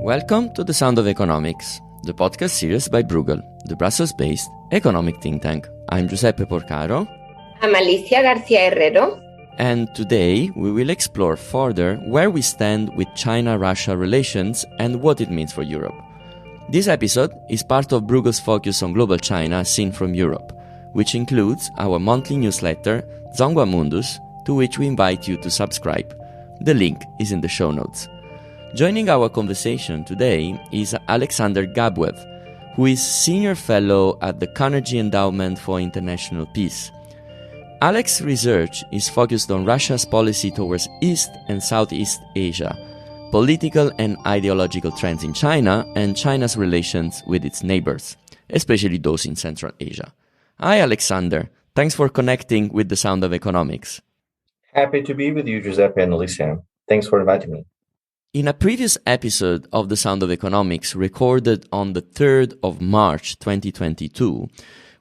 Welcome to The Sound of Economics, the podcast series by Bruegel, the Brussels-based economic think tank. I'm Giuseppe Porcaro. I'm Alicia Garcia Herrero. And today we will explore further where we stand with China-Russia relations and what it means for Europe. This episode is part of Bruegel's focus on global China seen from Europe, which includes our monthly newsletter, ZhōngHuá Mundus, to which we invite you to subscribe. The link is in the show notes. Joining our conversation today is Alexander Gabwev, who is Senior Fellow at the Carnegie Endowment for International Peace. Alex's research is focused on Russia's policy towards East and Southeast Asia, political and ideological trends in China, and China's relations with its neighbors, especially those in Central Asia. Hi, Alexander. Thanks for connecting with The Sound of Economics. Happy to be with you, Giuseppe and Alicia. Thanks for inviting me. In a previous episode of The Sound of Economics recorded on the 3rd of March 2022,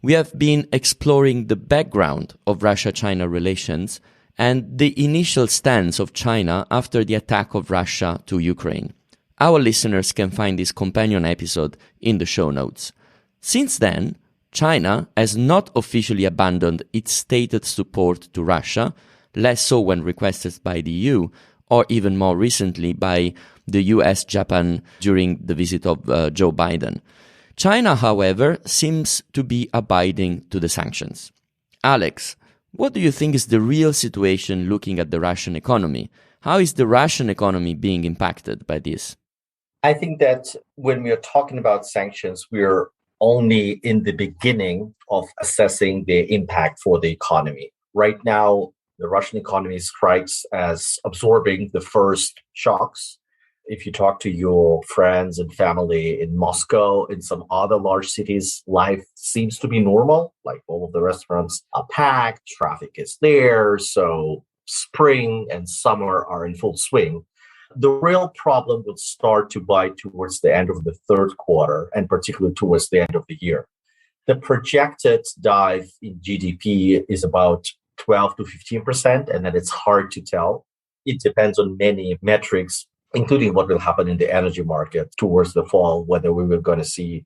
we have been exploring the background of Russia-China relations and the initial stance of China after the attack of Russia to Ukraine. Our listeners can find this companion episode in the show notes. Since then, China has not officially abandoned its stated support to Russia, less so when requested by the EU, or even more recently by the US-Japan during the visit of Joe Biden. China, however, seems to be abiding to the sanctions. Alex, what do you think is the real situation looking at the Russian economy? How is the Russian economy being impacted by this? I think that when we are talking about sanctions, we're only in the beginning of assessing the impact for the economy. Right now, the Russian economy strikes as absorbing the first shocks. If you talk to your friends and family in Moscow, in some other large cities, life seems to be normal. Like all of the restaurants are packed, traffic is there, so spring and summer are in full swing. The real problem would start to bite towards the end of the third quarter, and particularly towards the end of the year. The projected dive in GDP is about 12 to 15%, and then it's hard to tell. It depends on many metrics, including what will happen in the energy market towards the fall, whether we were going to see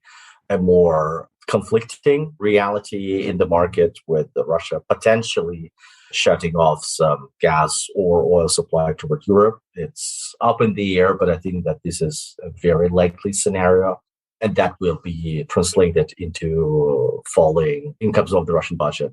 a more conflicting reality in the market with Russia potentially shutting off some gas or oil supply toward Europe. It's up in the air, but I think that this is a very likely scenario, and that will be translated into falling incomes of the Russian budget.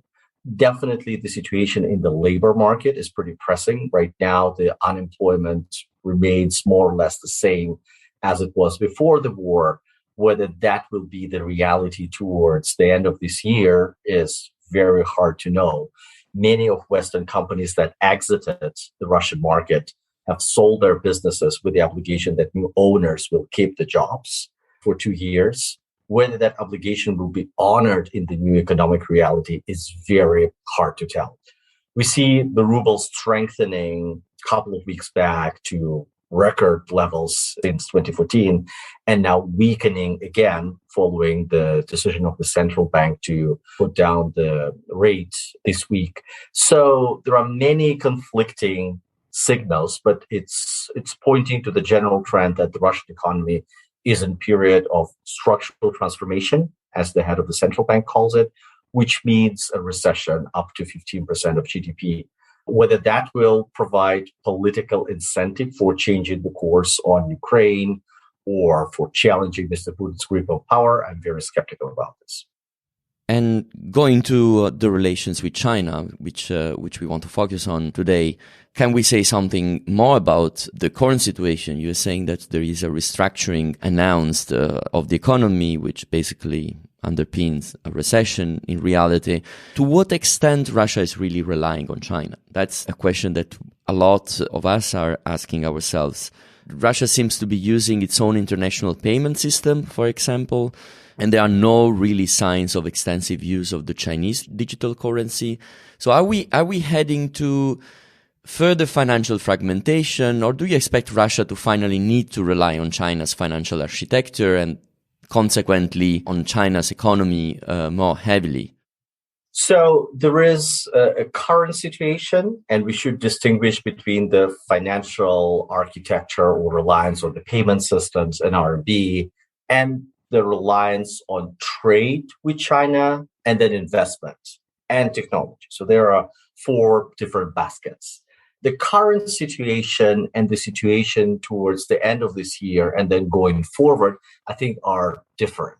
Definitely the situation in the labor market is pretty pressing. Right now, the unemployment remains more or less the same as it was before the war. Whether that will be the reality towards the end of this year is very hard to know. Many of Western companies that exited the Russian market have sold their businesses with the obligation that new owners will keep the jobs for 2 years. Whether that obligation will be honored in the new economic reality is very hard to tell. We see the ruble strengthening a couple of weeks back to record levels since 2014, and now weakening again following the decision of the central bank to put down the rate this week. So there are many conflicting signals, but it's pointing to the general trend that the Russian economy is in period of structural transformation, as the head of the central bank calls it, which means a recession up to 15% of GDP. Whether that will provide political incentive for changing the course on Ukraine or for challenging Mr. Putin's grip of power, I'm very skeptical about this. And going to the relations with China, which we want to focus on today, can we say something more about the current situation? You're saying that there is a restructuring announced of the economy, which basically underpins a recession in reality. To what extent Russia is really relying on China? That's a question that a lot of us are asking ourselves. Russia seems to be using its own international payment system, for example, and there are no really signs of extensive use of the Chinese digital currency. So are we heading to further financial fragmentation, or do you expect Russia to finally need to rely on China's financial architecture and consequently on China's economy more heavily? So there is a current situation, and we should distinguish between the financial architecture or reliance on the payment systems and RMB, and the reliance on trade with China, and then investment and technology. So there are four different baskets. The current situation and the situation towards the end of this year and then going forward, I think are different.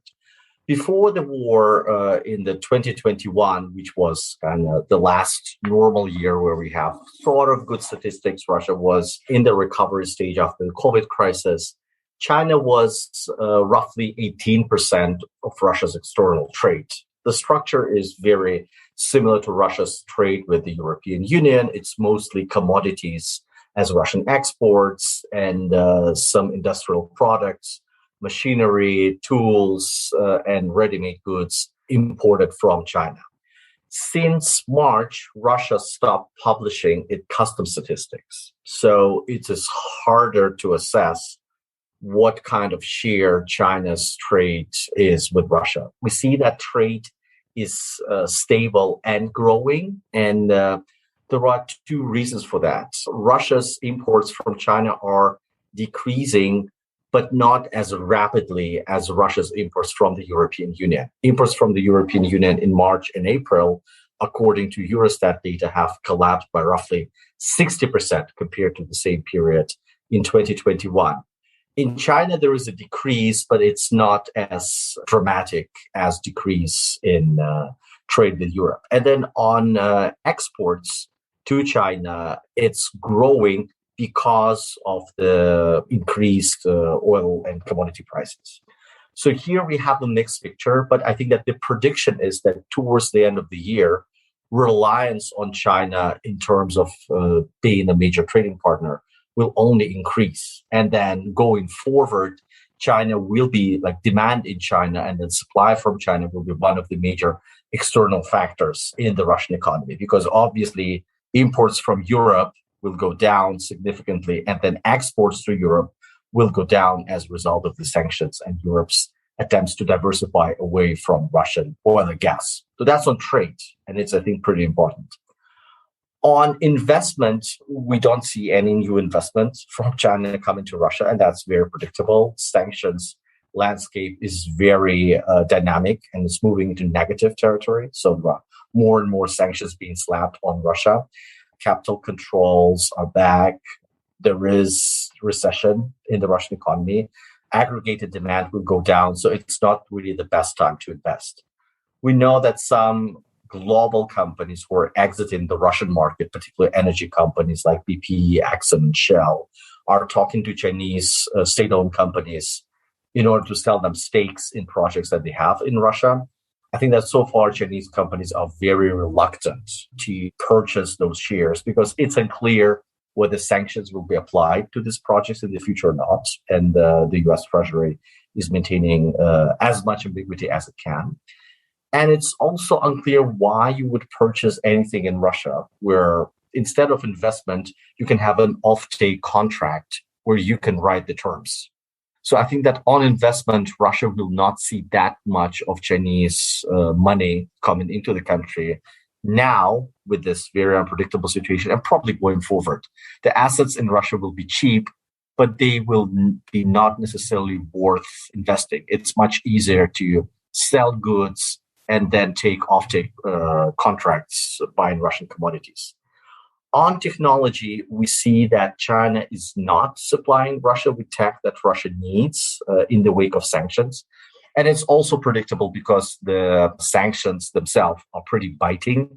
Before the war in the 2021, which was kind of the last normal year where we have sort of good statistics, Russia was in the recovery stage after the COVID crisis. China was roughly 18% of Russia's external trade. The structure is very similar to Russia's trade with the European Union. It's mostly commodities as Russian exports and some industrial products, machinery, tools, and ready-made goods imported from China. Since March, Russia stopped publishing its customs statistics. So it is harder to assess what kind of share China's trade is with Russia. We see that trade is stable and growing, and there are two reasons for that. Russia's imports from China are decreasing, but not as rapidly as Russia's imports from the European Union. Imports from the European Union in March and April, according to Eurostat data, have collapsed by roughly 60% compared to the same period in 2021. In China, there is a decrease, but it's not as dramatic as decrease in trade with Europe. And then on exports to China, it's growing because of the increased oil and commodity prices. So here we have a mixed picture, but I think that the prediction is that towards the end of the year, reliance on China in terms of being a major trading partner will only increase. And then going forward, China will be like demand in China and then supply from China will be one of the major external factors in the Russian economy, because obviously imports from Europe will go down significantly, and then exports to Europe will go down as a result of the sanctions and Europe's attempts to diversify away from Russian oil and gas. So that's on trade, and it's, I think, pretty important. On investment, we don't see any new investments from China coming to Russia, and that's very predictable. Sanctions landscape is very dynamic and it's moving into negative territory. So more and more sanctions being slapped on Russia. Capital controls are back. There is recession in the Russian economy. Aggregated demand will go down. So it's not really the best time to invest. We know that some global companies who are exiting the Russian market, particularly energy companies like BP, Exxon, and Shell, are talking to Chinese state-owned companies in order to sell them stakes in projects that they have in Russia. I think that so far Chinese companies are very reluctant to purchase those shares because it's unclear whether sanctions will be applied to these projects in the future or not. And the US Treasury is maintaining as much ambiguity as it can. And it's also unclear why you would purchase anything in Russia, where instead of investment, you can have an off-take contract where you can write the terms. So I think that on investment, Russia will not see that much of Chinese money coming into the country now with this very unpredictable situation and probably going forward. The assets in Russia will be cheap, but they will be not necessarily worth investing. It's much easier to sell goods and then take off-take contracts buying Russian commodities. On technology, we see that China is not supplying Russia with tech that Russia needs in the wake of sanctions. And it's also predictable because the sanctions themselves are pretty biting.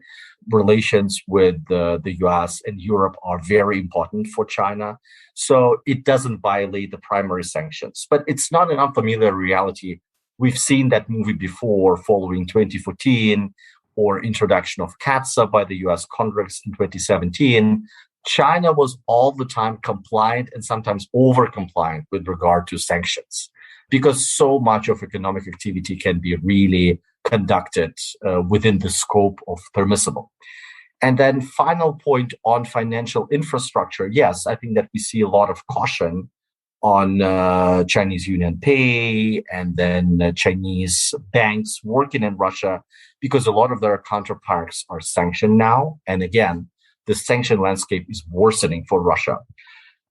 Relations with the US and Europe are very important for China. So it doesn't violate the primary sanctions. But it's not an unfamiliar reality. We've seen that movie before following 2014 or introduction of CAATSA by the US Congress in 2017. China was all the time compliant and sometimes over-compliant with regard to sanctions because so much of economic activity can be really conducted within the scope of permissible. And then final point on financial infrastructure. Yes, I think that we see a lot of caution on Chinese Union Pay and then Chinese banks working in Russia, because a lot of their counterparts are sanctioned now. And again, the sanction landscape is worsening for Russia.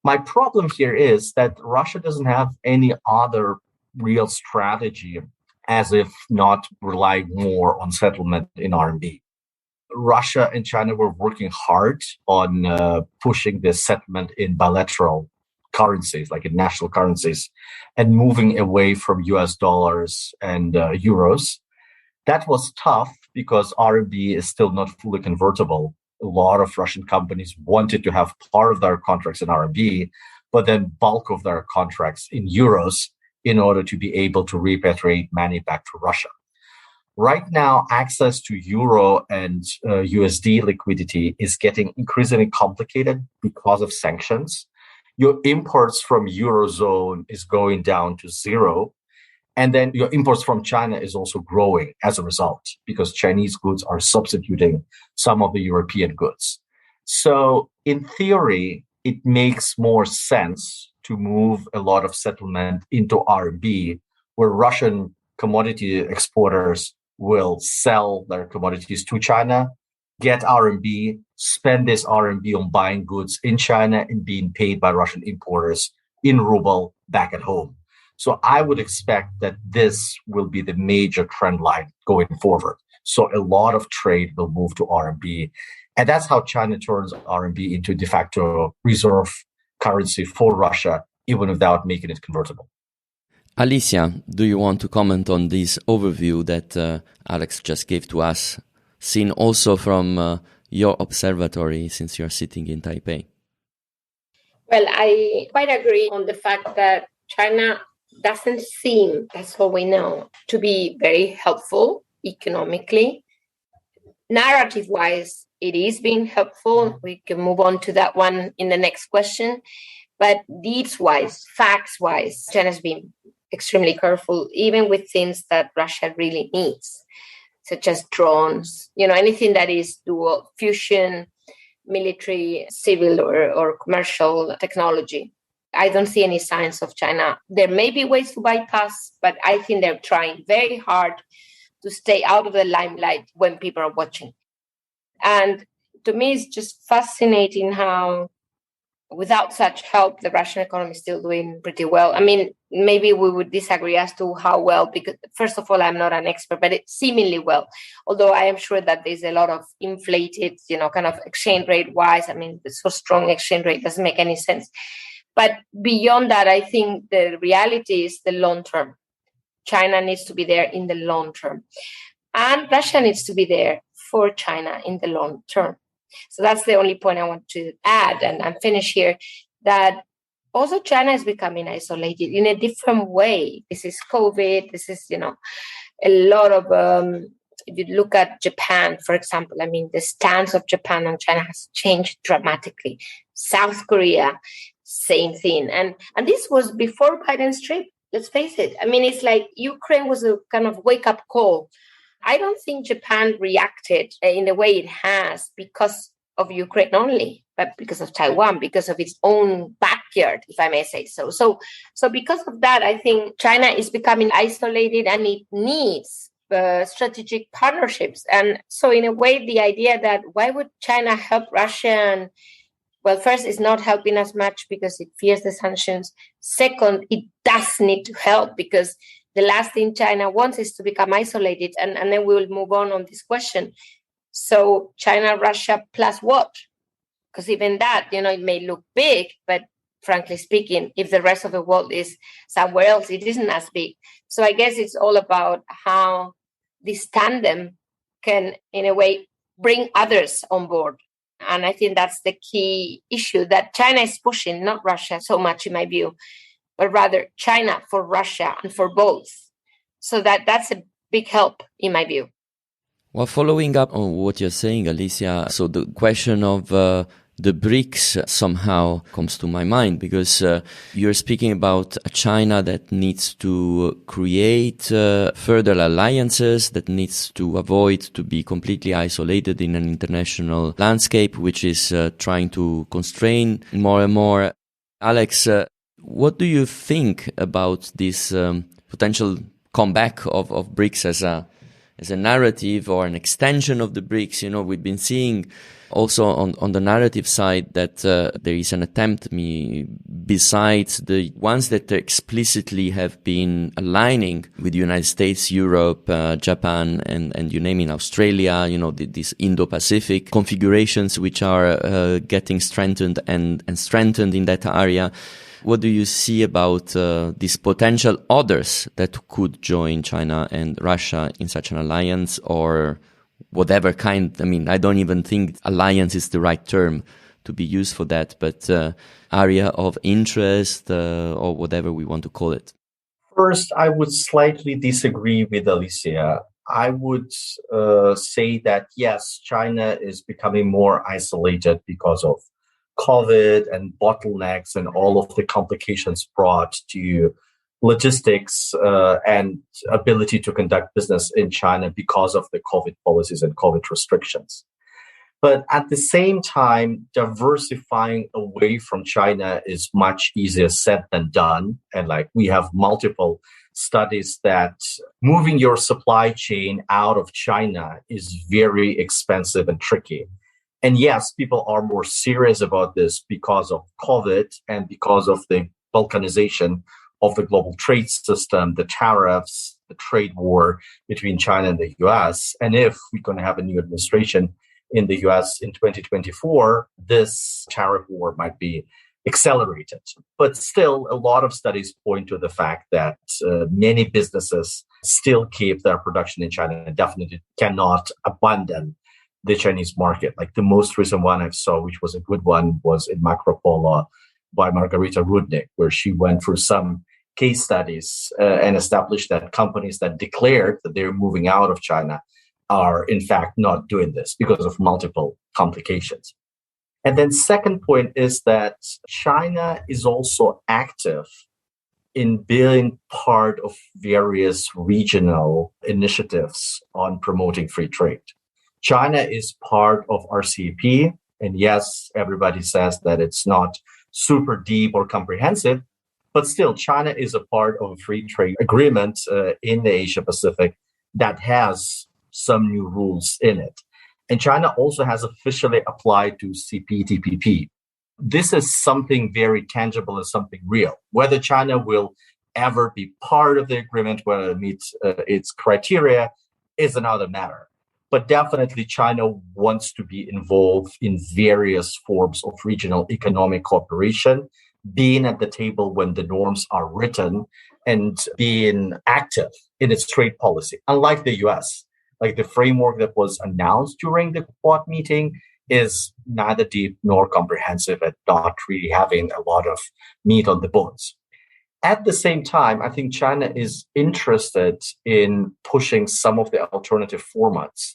My problem here is that Russia doesn't have any other real strategy as if not rely more on settlement in RMB. Russia and China were working hard on pushing this settlement in bilateral currencies, like in national currencies, and moving away from US dollars and euros. That was tough because RMB is still not fully convertible. A lot of Russian companies wanted to have part of their contracts in RMB, but then bulk of their contracts in euros in order to be able to repatriate money back to Russia. Right now, access to euro and USD liquidity is getting increasingly complicated because of sanctions. Your imports from Eurozone is going down to zero. And then your imports from China is also growing as a result because Chinese goods are substituting some of the European goods. So in theory, it makes more sense to move a lot of settlement into RMB, where Russian commodity exporters will sell their commodities to China, get RMB, spend this RMB on buying goods in China and being paid by Russian importers in ruble back at home. So I would expect that this will be the major trend line going forward. So a lot of trade will move to RMB. And that's how China turns RMB into de facto reserve currency for Russia, even without making it convertible. Alicia, do you want to comment on this overview that Alex just gave to us, seen also from your observatory since you're sitting in Taipei? Well, I quite agree on the fact that China doesn't seem, that's all we know, to be very helpful economically. Narrative-wise, it is being helpful. We can move on to that one in the next question. But deeds-wise, facts-wise, China's been extremely careful, even with things that Russia really needs, such as drones, anything that is dual fusion, military, civil, or commercial technology. I don't see any signs of China. There may be ways to bypass, but I think they're trying very hard to stay out of the limelight when people are watching. And to me, it's just fascinating how, without such help, the Russian economy is still doing pretty well. I mean, maybe we would disagree as to how well, because first of all, I'm not an expert, but it's seemingly well. Although I am sure that there's a lot of inflated, kind of exchange rate wise. I mean, the so strong exchange rate doesn't make any sense. But beyond that, I think the reality is the long term. China needs to be there in the long term. And Russia needs to be there for China in the long term. So that's the only point I want to add, and I'm finished here, that also China is becoming isolated in a different way. This is COVID. This is, a lot of, if you look at Japan, for example, I mean, the stance of Japan on China has changed dramatically. South Korea, same thing. And this was before Biden's trip, let's face it. I mean, it's like Ukraine was a kind of wake-up call. I don't think Japan reacted in the way it has because of Ukraine only, but because of Taiwan, because of its own backyard, if I may say so. So because of that, I think China is becoming isolated and it needs strategic partnerships. And so in a way, the idea that why would China help Russia? And, well, first, it's not helping as much because it fears the sanctions. Second, it does need to help because the last thing China wants is to become isolated. And then we will move on this question. So China, Russia, plus what? Because even that, it may look big, but frankly speaking, if the rest of the world is somewhere else, it isn't as big. So I guess it's all about how this tandem can, in a way, bring others on board. And I think that's the key issue that China is pushing, not Russia so much in my view, but rather China for Russia and for both. So that's a big help in my view. Well, following up on what you're saying, Alicia, so the question of the BRICS somehow comes to my mind because you're speaking about a China that needs to create further alliances, that needs to avoid to be completely isolated in an international landscape, which is trying to constrain more and more. Alex, what do you think about this potential comeback of BRICS as a narrative or an extension of the BRICS? You know, we've been seeing also on the narrative side that there is an attempt, besides the ones that explicitly have been aligning with the United States, Europe, Japan, and you name it, Australia, you know, these Indo-Pacific configurations which are getting strengthened and strengthened in that area. What do you see about these potential others that could join China and Russia in such an alliance, or whatever kind? I mean, I don't even think alliance is the right term to be used for that, but area of interest or whatever we want to call it. First, I would slightly disagree with Alicia. I would say that, yes, China is becoming more isolated because of COVID and bottlenecks and all of the complications brought to logistics and ability to conduct business in China because of the COVID policies and COVID restrictions. But at the same time, diversifying away from China is much easier said than done. And like we have multiple studies that moving your supply chain out of China is very expensive and tricky. And yes, people are more serious about this because of COVID and because of the balkanization of the global trade system, the tariffs, the trade war between China and the US. And if we're going to have a new administration in the US in 2024, this tariff war might be accelerated. But still, a lot of studies point to the fact that many businesses still keep their production in China and definitely cannot abandon the Chinese market. Like the most recent one I saw, which was a good one, was in Macropolo by Margarita Rudnick, where she went through some case studies and established that companies that declared that they're moving out of China are in fact not doing this because of multiple complications. And then second point is that China is also active in being part of various regional initiatives on promoting free trade. China is part of RCEP, and yes, everybody says that it's not super deep or comprehensive, but still, China is a part of a free trade agreement in the Asia Pacific that has some new rules in it. And China also has officially applied to CPTPP. This is something very tangible and something real. Whether China will ever be part of the agreement, whether it meets its criteria, is another matter. But definitely China wants to be involved in various forms of regional economic cooperation, being at the table when the norms are written and being active in its trade policy. Unlike the US, like the framework that was announced during the Quad meeting is neither deep nor comprehensive and not really having a lot of meat on the bones. At the same time, I think China is interested in pushing some of the alternative formats.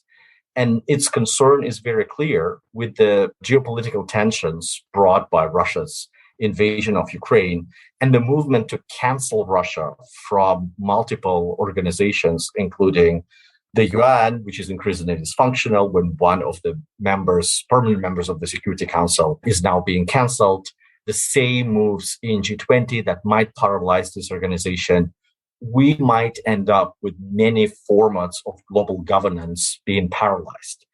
And its concern is very clear with the geopolitical tensions brought by Russia's invasion of Ukraine and the movement to cancel Russia from multiple organizations, including the UN, which is increasingly dysfunctional when one of the permanent members of the Security Council is now being canceled. The same moves in G20 that might paralyze this organization. We might end up with many formats of global governance being paralyzed.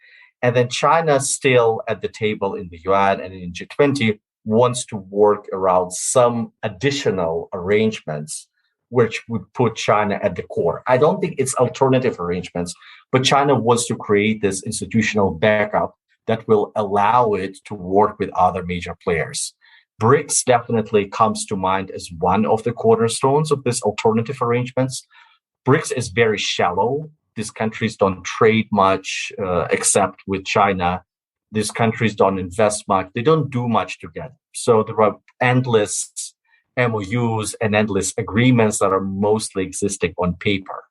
And then China still at the table in the UN and in G20 wants to work around some additional arrangements which would put China at the core. I don't think it's alternative arrangements, but China wants to create this institutional backup that will allow it to work with other major players. BRICS definitely comes to mind as one of the cornerstones of this alternative arrangements. BRICS is very shallow. These countries don't trade much except with China. These countries don't invest much. They don't do much together. So there are endless MOUs and endless agreements that are mostly existing on paper.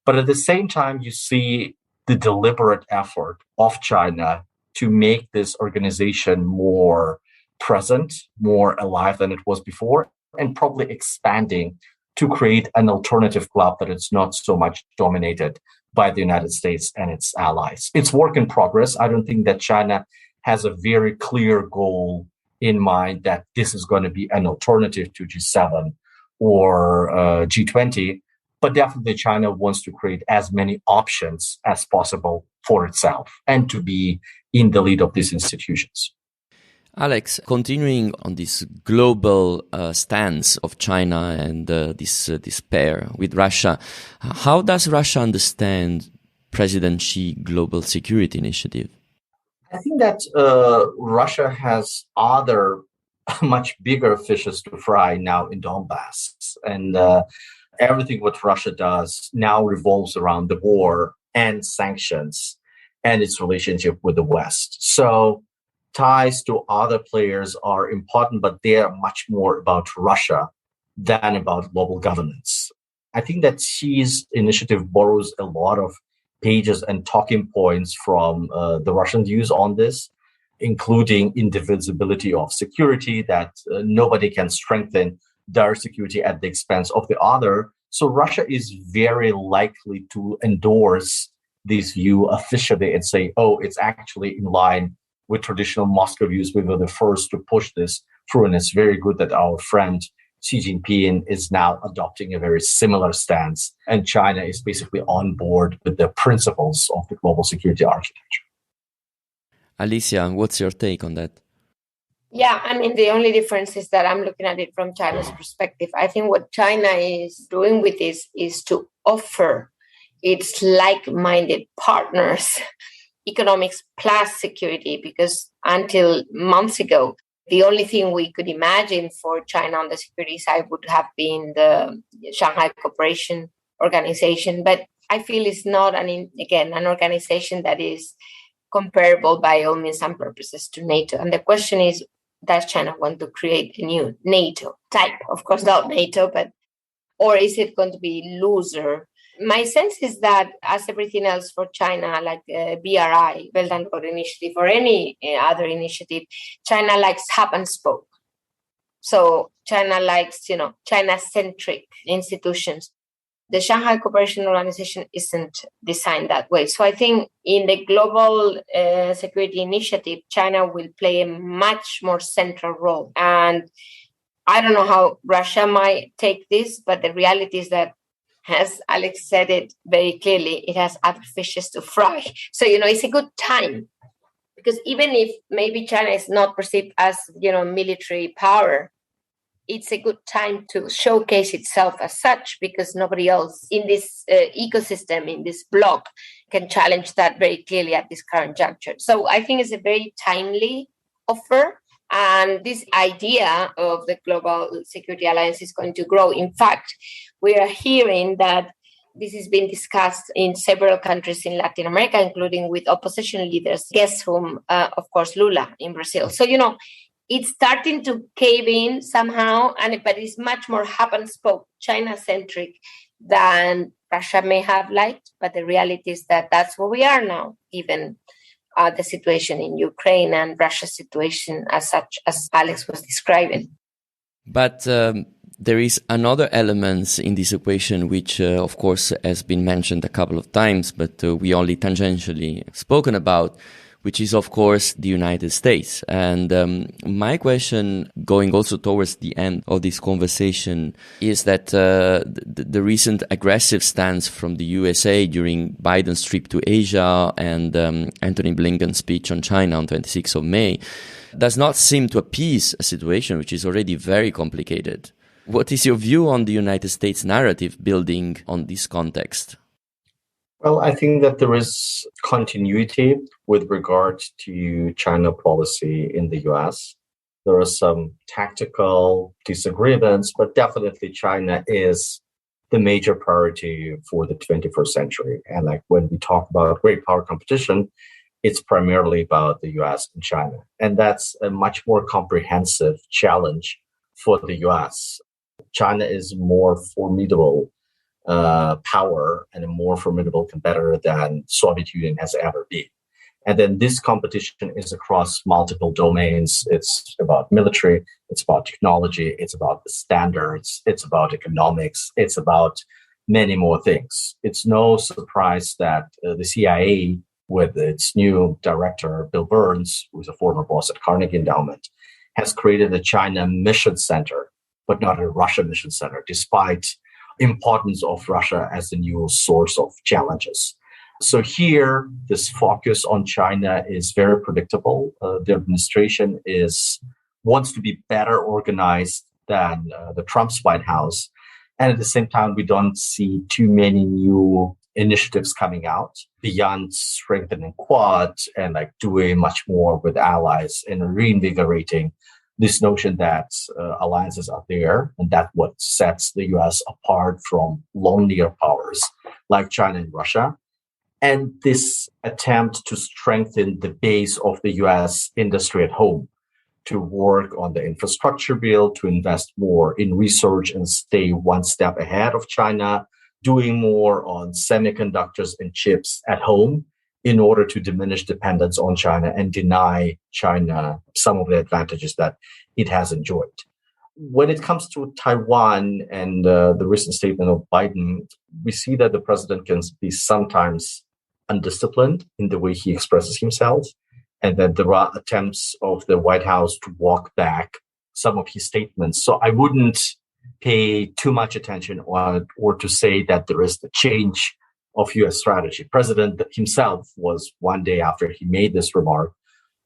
But at the same time, you see the deliberate effort of China to make this organization more present, more alive than it was before, and probably expanding to create an alternative club that is not so much dominated by the United States and its allies. It's work in progress. I don't think that China has a very clear goal in mind that this is going to be an alternative to G7 or G20, but definitely China wants to create as many options as possible for itself and to be in the lead of these institutions. Alex, continuing on this global stance of China and this pair with Russia, how does Russia understand President Xi Global Security Initiative? I think that Russia has other much bigger fishes to fry now in Donbass. And everything what Russia does now revolves around the war and sanctions and its relationship with the West. So ties to other players are important, but they are much more about Russia than about global governance. I think that Xi's initiative borrows a lot of pages and talking points from the Russian views on this, including indivisibility of security, that nobody can strengthen their security at the expense of the other. So Russia is very likely to endorse this view officially and say, oh, it's actually in line with traditional Moscow views. We were the first to push this through, and it's very good that our friend Xi Jinping is now adopting a very similar stance, and China is basically on board with the principles of the global security architecture. Alicia, what's your take on that? Yeah, I mean, the only difference is that I'm looking at it from China's perspective. I think what China is doing with this is to offer its like-minded partners economics plus security, because until months ago, the only thing we could imagine for China on the security side would have been the Shanghai Cooperation Organization. But I feel it's not, an organization that is comparable by all means and purposes to NATO. And the question is, does China want to create a new NATO type? Of course, not NATO, or is it going to be looser? My sense is that, as everything else for China, like BRI, Belt and Road Initiative, or any other initiative, China likes hub and spoke. So China likes, China-centric institutions. The Shanghai Cooperation Organization isn't designed that way. So I think in the global security initiative, China will play a much more central role. And I don't know how Russia might take this, but the reality is that, as Alex said it very clearly, it has other fishes to fry. So, it's a good time, because even if maybe China is not perceived as, military power, it's a good time to showcase itself as such, because nobody else in this ecosystem, in this block, can challenge that very clearly at this current juncture. So I think it's a very timely offer. And this idea of the Global Security Alliance is going to grow. In fact, we are hearing that this has been discussed in several countries in Latin America, including with opposition leaders, guess whom, of course, Lula in Brazil. So, it's starting to cave in somehow, but it's much more hub and spoke, China-centric than Russia may have liked. But the reality is that that's where we are now, given the situation in Ukraine and Russia's situation as such, as Alex was describing. But there is another element in this equation, which, of course, has been mentioned a couple of times, but we only tangentially spoken about, which is, of course, the United States. And my question, going also towards the end of this conversation, is that the recent aggressive stance from the USA during Biden's trip to Asia and Antony Blinken's speech on China on 26th of May does not seem to appease a situation which is already very complicated. What is your view on the United States narrative building on this context? Well, I think that there is continuity with regard to China policy in the US. There are some tactical disagreements, but definitely China is the major priority for the 21st century. And when we talk about great power competition, it's primarily about the US and China. And that's a much more comprehensive challenge for the US. China is more formidable power and a more formidable competitor than Soviet Union has ever been. And then this competition is across multiple domains. It's about military, it's about technology, it's about the standards, it's about economics, it's about many more things. It's no surprise that the CIA, with its new director, Bill Burns, who's a former boss at Carnegie Endowment, has created a China mission center, but not a Russia mission center, despite importance of Russia as the new source of challenges. So here, this focus on China is very predictable. The administration wants to be better organized than the Trump's White House. And at the same time, we don't see too many new initiatives coming out beyond strengthening Quad and like doing much more with allies and reinvigorating this notion that alliances are there, and that's what sets the US apart from lonelier powers like China and Russia. And this attempt to strengthen the base of the US industry at home, to work on the infrastructure bill, to invest more in research and stay one step ahead of China, doing more on semiconductors and chips at home in order to diminish dependence on China and deny China some of the advantages that it has enjoyed. When it comes to Taiwan and the recent statement of Biden, we see that the president can be sometimes undisciplined in the way he expresses himself, and that there are attempts of the White House to walk back some of his statements. So I wouldn't pay too much attention or to say that there is the change of U.S. strategy. President himself was one day after he made this remark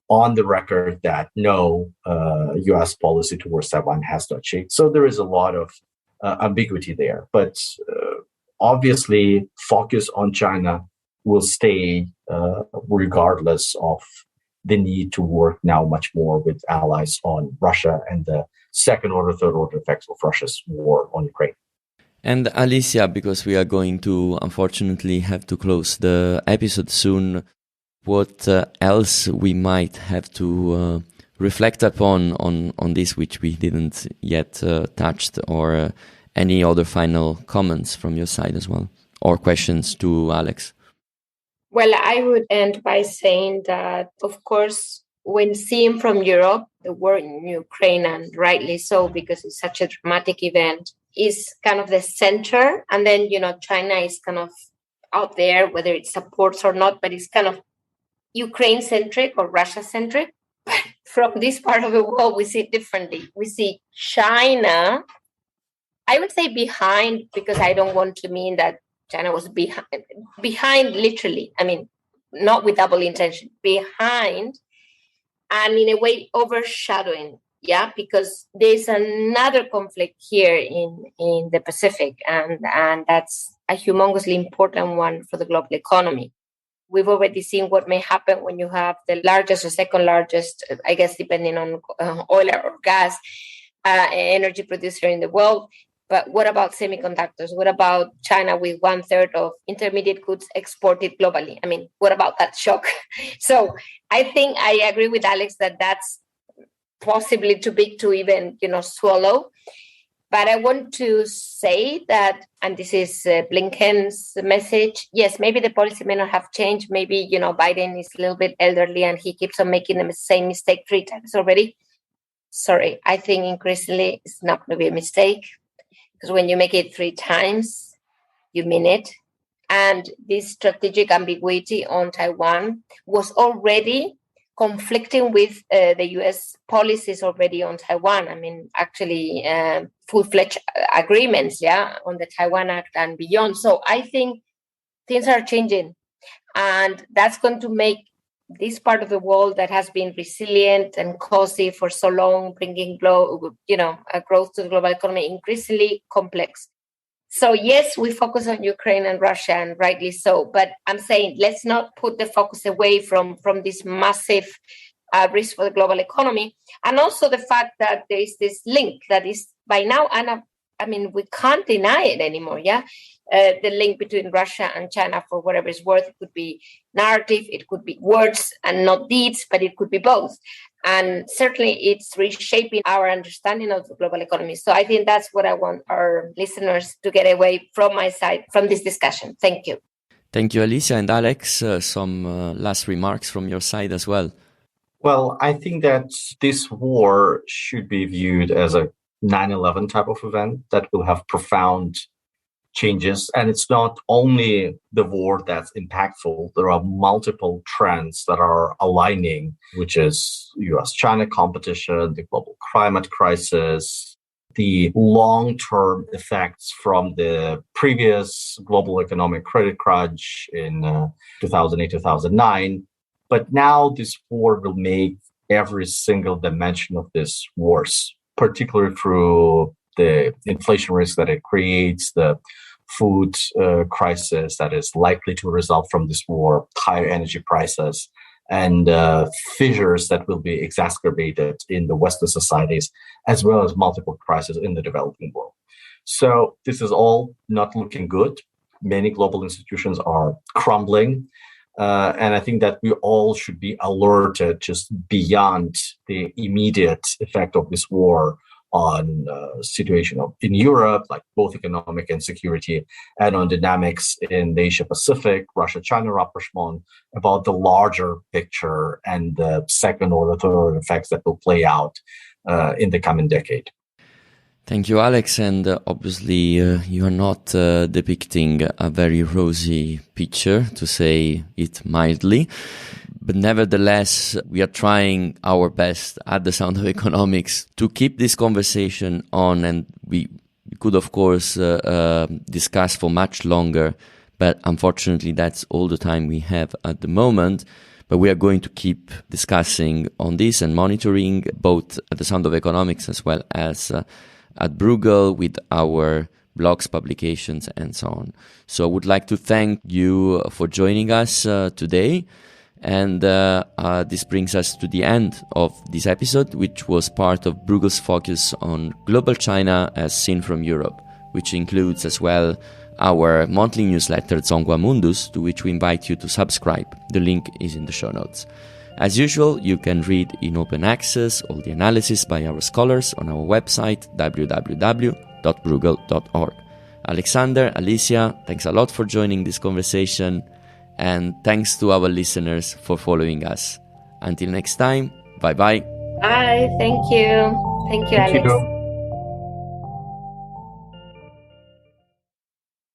on the record that no, U.S. policy towards Taiwan has not changed. So there is a lot of ambiguity there. But obviously, focus on China will stay regardless of the need to work now much more with allies on Russia and the second order, third order effects of Russia's war on Ukraine. And Alicia, because we are going to unfortunately have to close the episode soon, what else we might have to reflect upon on this which we didn't yet touched, or any other final comments from your side as well, or questions to Alex? Well, I would end by saying that, of course, when seeing from Europe, the war in Ukraine, and rightly so, because it's such a dramatic event, is kind of the center. And then, China is kind of out there, whether it supports or not, but it's kind of Ukraine-centric or Russia-centric. But from this part of the world, we see it differently. We see China, I would say behind, because I don't want to mean that China was behind literally, I mean, not with double intention, behind, and in a way overshadowing, because there's another conflict here in the Pacific, and that's a humongously important one for the global economy. We've already seen what may happen when you have the largest or second largest, I guess, depending on oil or gas, energy producer in the world. But what about semiconductors? What about China with 1/3 of intermediate goods exported globally? I mean, what about that shock? So I think I agree with Alex that that's possibly too big to even, swallow. But I want to say that, and this is Blinken's message, yes, maybe the policy may not have changed. Maybe, Biden is a little bit elderly and he keeps on making the same mistake 3 times already. Sorry, I think increasingly it's not going to be a mistake. Because when you make it 3 times, you mean it. And this strategic ambiguity on Taiwan was already conflicting with the U.S. policies already on Taiwan. I mean, actually, full-fledged agreements, on the Taiwan Act and beyond. So I think things are changing. And that's going to make this part of the world that has been resilient and cozy for so long, bringing growth to the global economy, increasingly complex. So yes, we focus on Ukraine and Russia, and rightly so. But I'm saying let's not put the focus away from this massive risk for the global economy, and also the fact that there is this link that is by now, and I mean we can't deny it anymore. The link between Russia and China, for whatever it's worth, it could be narrative, it could be words and not deeds, but it could be both. And certainly it's reshaping our understanding of the global economy. So I think that's what I want our listeners to get away from my side, from this discussion. Thank you. Thank you, Alicia. And Alex, some last remarks from your side as well. Well, I think that this war should be viewed as a 9/11 type of event that will have profound changes. And it's not only the war that's impactful. There are multiple trends that are aligning, which is US-China competition, the global climate crisis, the long-term effects from the previous global economic credit crunch in 2008, 2009. But now this war will make every single dimension of this worse, particularly through the inflation risk that it creates, the food crisis that is likely to result from this war, higher energy prices, and fissures that will be exacerbated in the Western societies, as well as multiple crises in the developing world. So this is all not looking good. Many global institutions are crumbling. And I think that we all should be alerted just beyond the immediate effect of this war on situation in Europe, like both economic and security, and on dynamics in the Asia-Pacific, Russia-China rapprochement, about the larger picture and the second or the third effects that will play out in the coming decade. Thank you, Alex. And obviously, you are not depicting a very rosy picture, to say it mildly. But nevertheless, we are trying our best at the Sound of Economics to keep this conversation on. And we could, of course, discuss for much longer. But unfortunately, that's all the time we have at the moment. But we are going to keep discussing on this and monitoring both at the Sound of Economics as well as at Bruegel with our blogs, publications, and so on. So I would like to thank you for joining us today. And this brings us to the end of this episode, which was part of Bruegel's focus on global China as seen from Europe, which includes as well our monthly newsletter, ZhōngHuá Mundus, to which we invite you to subscribe. The link is in the show notes. As usual, you can read in open access all the analysis by our scholars on our website, www.bruegel.org. Alexander, Alicia, thanks a lot for joining this conversation. And thanks to our listeners for following us. Until next time, bye-bye. Bye. Thank you. Thank you, Alex. You.